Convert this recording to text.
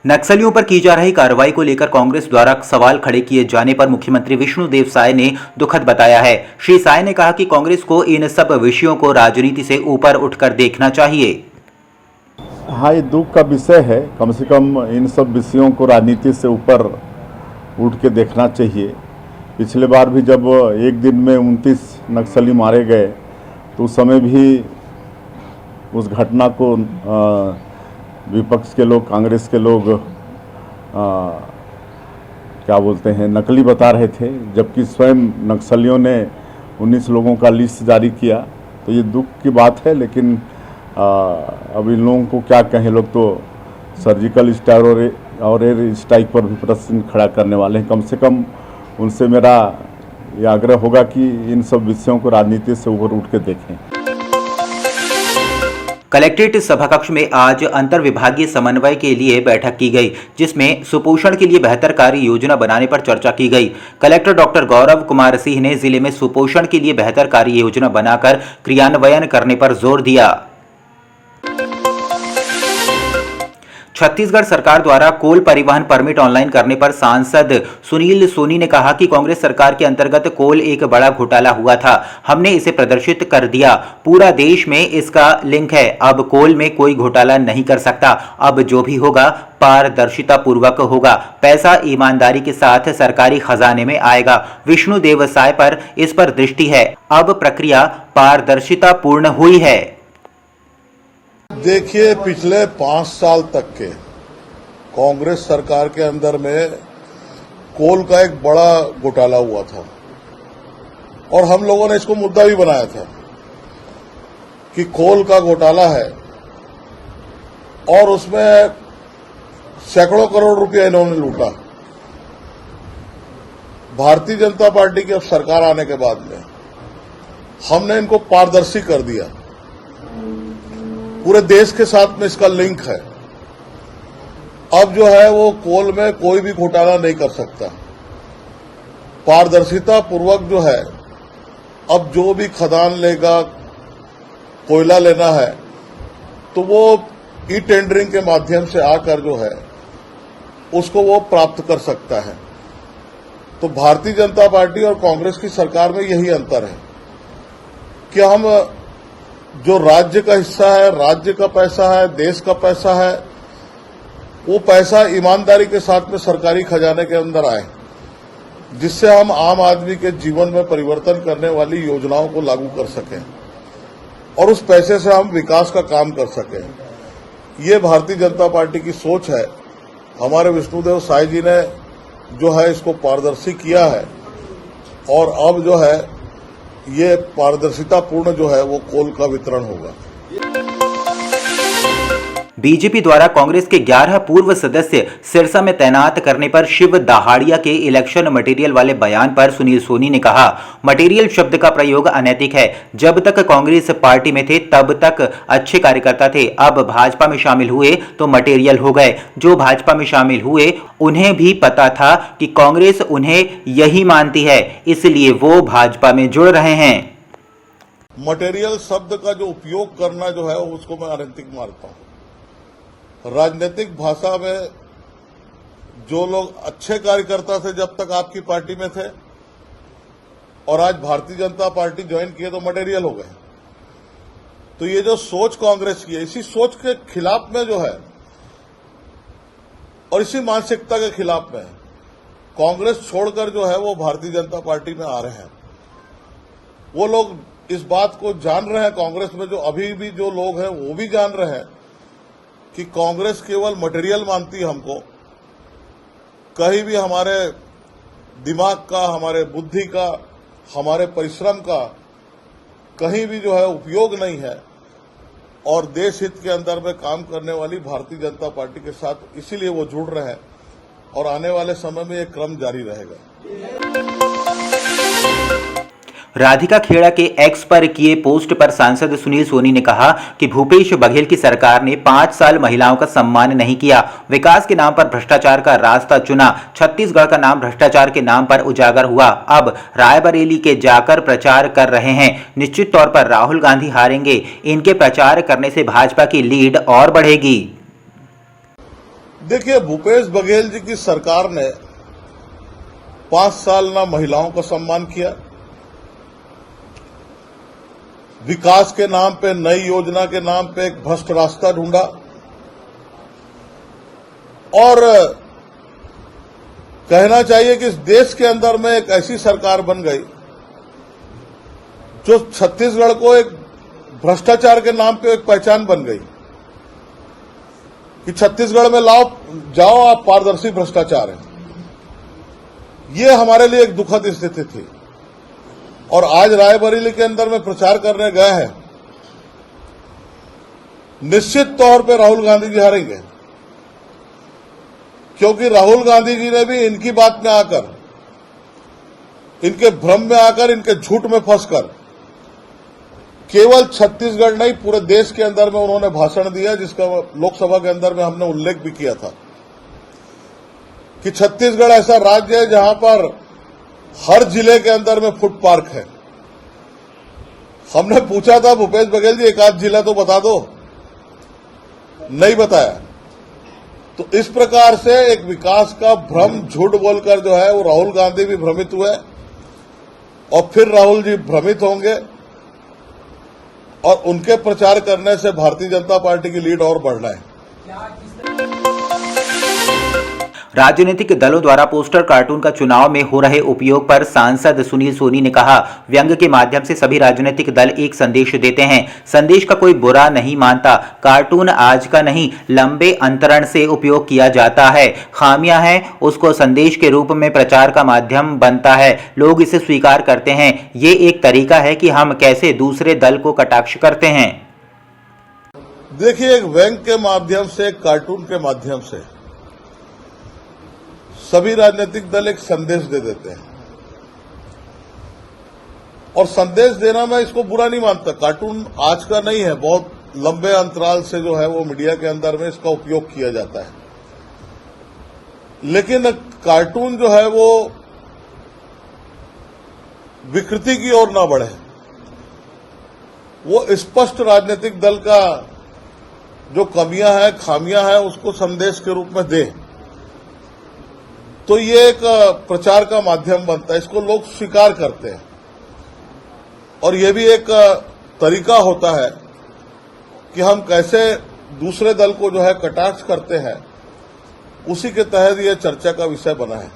नक्सलियों पर की जा रही कार्रवाई को लेकर कांग्रेस द्वारा सवाल खड़े किए जाने पर मुख्यमंत्री विष्णुदेव साय ने दुखद बताया है। श्री साय ने कहा कि कांग्रेस को इन सब विषयों को राजनीति से ऊपर उठकर देखना चाहिए। हाँ, ये दुख का विषय है। कम से कम इन सब विषयों को राजनीति से ऊपर उठ के देखना चाहिए। पिछले बार भी जब एक दिन में 29 नक्सली मारे गए तो उस समय भी उस घटना को विपक्ष के लोग, कांग्रेस के लोग क्या बोलते हैं, नकली बता रहे थे, जबकि स्वयं नक्सलियों ने 19 लोगों का लिस्ट जारी किया। तो ये दुख की बात है, लेकिन अब इन लोगों को क्या कहें, लोग तो सर्जिकल स्ट्राइक और एयर स्ट्राइक पर भी प्रश्न खड़ा करने वाले हैं। कम से कम उनसे मेरा ये आग्रह होगा कि इन सब विषयों को राजनीति से ऊपर उठ के देखें। कलेक्ट्रेट सभाकक्ष में आज अंतर विभागीय समन्वय के लिए बैठक की गई, जिसमें सुपोषण के लिए बेहतर कार्य योजना बनाने पर चर्चा की गई। कलेक्टर डॉक्टर गौरव कुमार सिंह ने जिले में सुपोषण के लिए बेहतर कार्य योजना बनाकर क्रियान्वयन करने पर जोर दिया। छत्तीसगढ़ सरकार द्वारा कोल परिवहन परमिट ऑनलाइन करने पर सांसद सुनील सोनी ने कहा कि कांग्रेस सरकार के अंतर्गत कोल एक बड़ा घोटाला हुआ था, हमने इसे प्रदर्शित कर दिया, पूरा देश में इसका लिंक है, अब कोल में कोई घोटाला नहीं कर सकता, अब जो भी होगा पारदर्शिता पूर्वक होगा, पैसा ईमानदारी के साथ सरकारी खजाने में आएगा। विष्णुदेव साय पर इस पर दृष्टि है, अब प्रक्रिया पारदर्शिता पूर्ण हुई है। देखिए, पिछले 5 साल तक के कांग्रेस सरकार के अंदर में कोल का एक बड़ा घोटाला हुआ था और हम लोगों ने इसको मुद्दा भी बनाया था कि कोल का घोटाला है और उसमें सैकड़ों करोड़ रुपया इन्होंने लूटा। भारतीय जनता पार्टी की अब सरकार आने के बाद में हमने इनको पारदर्शी कर दिया, पूरे देश के साथ में इसका लिंक है। अब जो है वो कोल में कोई भी घोटाला नहीं कर सकता, पारदर्शिता पूर्वक जो है, अब जो भी खदान लेगा, कोयला लेना है तो वो ई टेंडरिंग के माध्यम से आकर जो है उसको वो प्राप्त कर सकता है। तो भारतीय जनता पार्टी और कांग्रेस की सरकार में यही अंतर है कि हम जो राज्य का हिस्सा है, राज्य का पैसा है, देश का पैसा है, वो पैसा ईमानदारी के साथ में सरकारी खजाने के अंदर आए, जिससे हम आम आदमी के जीवन में परिवर्तन करने वाली योजनाओं को लागू कर सकें और उस पैसे से हम विकास का काम कर सकें। ये भारतीय जनता पार्टी की सोच है। हमारे विष्णुदेव साय जी ने जो है इसको पारदर्शी किया है और अब जो है ये पारदर्शिता पूर्ण जो है वो कोल का वितरण होगा। बीजेपी द्वारा कांग्रेस के 11 पूर्व सदस्य सिरसा में तैनात करने पर शिव दहाड़िया के इलेक्शन मटेरियल वाले बयान पर सुनील सोनी ने कहा, मटेरियल शब्द का प्रयोग अनैतिक है। जब तक कांग्रेस पार्टी में थे तब तक अच्छे कार्यकर्ता थे, अब भाजपा में शामिल हुए तो मटेरियल हो गए। जो भाजपा में शामिल हुए उन्हें भी पता था कि कांग्रेस उन्हें यही मानती है, इसलिए वो भाजपा में जुड़ रहे हैं। मटेरियल शब्द का जो उपयोग करना जो है उसको मैं अनैतिक मानता हूं। राजनीतिक भाषा में जो लोग अच्छे कार्यकर्ता थे जब तक आपकी पार्टी में थे और आज भारतीय जनता पार्टी ज्वाइन किए तो मटेरियल हो गए। तो ये जो सोच कांग्रेस की है, इसी सोच के खिलाफ में जो है और इसी मानसिकता के खिलाफ में कांग्रेस छोड़कर जो है वो भारतीय जनता पार्टी में आ रहे हैं। वो लोग इस बात को जान रहे हैं, कांग्रेस में जो अभी भी जो लोग हैं वो भी जान रहे हैं कि कांग्रेस केवल मटेरियल मानती है हमको, कहीं भी हमारे दिमाग का, हमारे बुद्धि का, हमारे परिश्रम का कहीं भी जो है उपयोग नहीं है और देश हित के अंदर में काम करने वाली भारतीय जनता पार्टी के साथ इसीलिए वो जुड़ रहे हैं और आने वाले समय में ये क्रम जारी रहेगा। राधिका खेड़ा के एक्स पर किए पोस्ट पर सांसद सुनील सोनी ने कहा कि भूपेश बघेल की सरकार ने 5 साल महिलाओं का सम्मान नहीं किया, विकास के नाम पर भ्रष्टाचार का रास्ता चुना, छत्तीसगढ़ का नाम भ्रष्टाचार के नाम पर उजागर हुआ, अब रायबरेली के जाकर प्रचार कर रहे हैं। निश्चित तौर पर राहुल गांधी हारेंगे, इनके प्रचार करने से भाजपा की लीड और बढ़ेगी। देखिए, भूपेश बघेल जी की सरकार ने 5 साल ना महिलाओं का सम्मान किया, विकास के नाम पे, नई योजना के नाम पे एक भ्रष्ट रास्ता ढूंढा और कहना चाहिए कि इस देश के अंदर में एक ऐसी सरकार बन गई जो छत्तीसगढ़ को एक भ्रष्टाचार के नाम पे एक पहचान बन गई कि छत्तीसगढ़ में जाओ आप, पारदर्शी भ्रष्टाचार है। ये हमारे लिए एक दुखद स्थिति थी और आज रायबरेली के अंदर में प्रचार करने गए हैं। निश्चित तौर पे राहुल गांधी जी हारेंगे, क्योंकि राहुल गांधी जी ने भी इनकी बात में आकर, इनके भ्रम में आकर, इनके झूठ में फंसकर केवल छत्तीसगढ़ नहीं पूरे देश के अंदर में उन्होंने भाषण दिया, जिसका लोकसभा के अंदर में हमने उल्लेख भी किया था कि छत्तीसगढ़ ऐसा राज्य है जहां पर हर जिले के अंदर में फूड पार्क है। हमने पूछा था भूपेश बघेल जी, एक आध जिला तो बता दो, नहीं बताया। तो इस प्रकार से एक विकास का भ्रम, झूठ बोलकर जो है वो राहुल गांधी भी भ्रमित हुए और फिर राहुल जी भ्रमित होंगे और उनके प्रचार करने से भारतीय जनता पार्टी की लीड और बढ़ना है। राजनीतिक दलों द्वारा पोस्टर कार्टून का चुनाव में हो रहे उपयोग पर सांसद सुनील सोनी ने कहा, व्यंग्य के माध्यम से सभी राजनीतिक दल एक संदेश देते हैं। संदेश का कोई बुरा नहीं मानता। कार्टून आज का नहीं, लंबे अंतरण से उपयोग किया जाता है। खामियां हैं, उसको संदेश के रूप में प्रचार का माध्यम बनता है। लोग इसे स्वीकार करते हैं। ये एक तरीका है कि हम कैसे दूसरे दल को कटाक्ष करते हैं। देखिए, एक व्यंग्य के माध्यम से, एक कार्टून के माध्यम से सभी राजनीतिक दल एक संदेश दे देते हैं और संदेश देना मैं इसको बुरा नहीं मानता। कार्टून आज का नहीं है, बहुत लंबे अंतराल से जो है वो मीडिया के अंदर में इसका उपयोग किया जाता है। लेकिन कार्टून जो है वो विकृति की ओर ना बढ़े, वो स्पष्ट राजनीतिक दल का जो कमियां हैं, खामियां हैं, उसको संदेश के रूप में दे, तो ये एक प्रचार का माध्यम बनता है। इसको लोग स्वीकार करते हैं और ये भी एक तरीका होता है कि हम कैसे दूसरे दल को जो है कटाक्ष करते हैं। उसी के तहत ये चर्चा का विषय बना है।